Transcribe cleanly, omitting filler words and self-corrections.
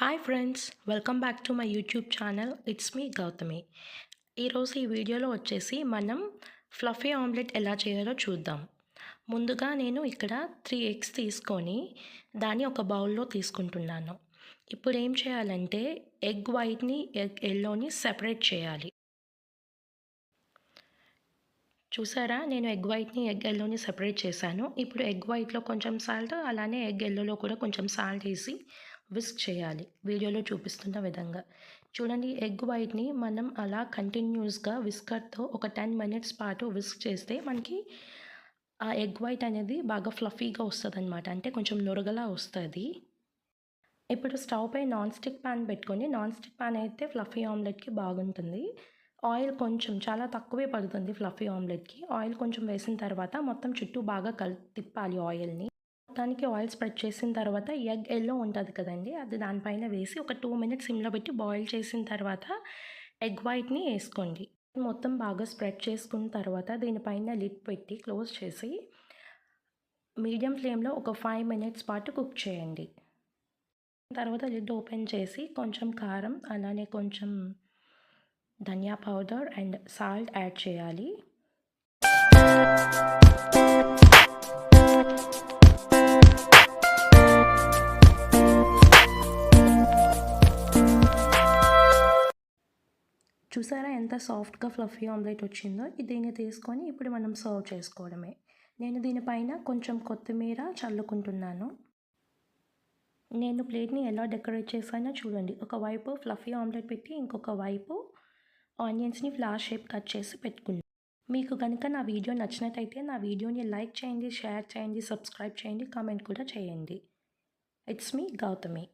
Hi friends, welcome back to my YouTube channel. It's me Gautami. ఈరోజు ఈ వీడియోలో వచ్చేసి మనం ఫ్లఫీ ఆమ్లెట్ ఎలా చేయాలో చూద్దాం. ముందుగా నేను ఇక్కడ 3 ఎగ్స్ తీసుకొని దాన్ని ఒక బౌల్లో తీసుకుంటున్నాను. ఇప్పుడు ఏం చేయాలంటే ఎగ్ వైట్ని ఎగ్ ఎల్లోని సెపరేట్ చేయాలి. చూసారా, నేను ఎగ్ వైట్ని ఎగ్ ఎల్లోని సెపరేట్ చేశాను. ఇప్పుడు ఎగ్ వైట్లో కొంచెం సాల్ట్, అలానే ఎగ్ ఎల్లోలో కూడా కొంచెం సాల్ట్ వేసి విస్క్ చేయాలి వీడియోలో చూపిస్తున్న విధంగా. చూడండి, ఎగ్ వైట్ని మనం అలా కంటిన్యూస్గా విస్కర్తో ఒక 10 మినిట్స్ పాటు విస్క్ చేస్తే మనకి ఆ ఎగ్ వైట్ అనేది బాగా ఫ్లఫీగా వస్తుంది అనమాట. అంటే కొంచెం నురగలా వస్తుంది. ఇప్పుడు స్టవ్ పై నాన్ స్టిక్ ప్యాన్ పెట్టుకొని, నాన్ స్టిక్ ప్యాన్ అయితే ఫ్లఫీ ఆమ్లెట్కి బాగుంటుంది. ఆయిల్ కొంచెం చాలా తక్కువే పడుతుంది ఫ్లఫీ ఆమ్లెట్కి. ఆయిల్ కొంచెం వేసిన తర్వాత మొత్తం చుట్టూ బాగా తిప్పాలి ఆయిల్ని. మొత్తానికి ఆయిల్ స్ప్రెడ్ చేసిన తర్వాత ఎగ్ ఎల్లో ఉంటుంది కదండి, అది దానిపైన వేసి ఒక 2 మినిట్స్ సిమ్లో పెట్టి బాయిల్ చేసిన తర్వాత ఎగ్ వైట్ని వేసుకోండి. మొత్తం బాగా స్ప్రెడ్ చేసుకున్న తర్వాత దీనిపైన లిడ్ పెట్టి క్లోజ్ చేసి మీడియం ఫ్లేమ్లో ఒక 5 మినిట్స్ పాటు కుక్ చేయండి. తర్వాత లిడ్ ఓపెన్ చేసి కొంచెం కారం, అలానే కొంచెం ధనియా పౌడర్ అండ్ సాల్ట్ యాడ్ చేయాలి. చూసారా ఎంత సాఫ్ట్గా ఫ్లఫీ ఆమ్లెట్ వచ్చిందో. దీన్ని తీసుకొని ఇప్పుడు మనం సర్వ్ చేసుకోవడమే. నేను దీనిపైన కొంచెం కొత్తిమీర చల్లుకుంటున్నాను. నేను ప్లేట్ని ఎలా డెకరేట్ చేశానో చూడండి. ఒకవైపు ఫ్లఫీ ఆమ్లెట్ పెట్టి ఇంకొక వైపు ఆనియన్స్ని ఫ్లవర్ షేప్ కట్ చేసి పెట్టుకున్నాను. మీకు కనుక నా వీడియో నచ్చినట్టయితే నా వీడియోని లైక్ చేయండి, షేర్ చేయండి, సబ్స్క్రైబ్ చేయండి, కామెంట్ కూడా చేయండి. It's me Gautami.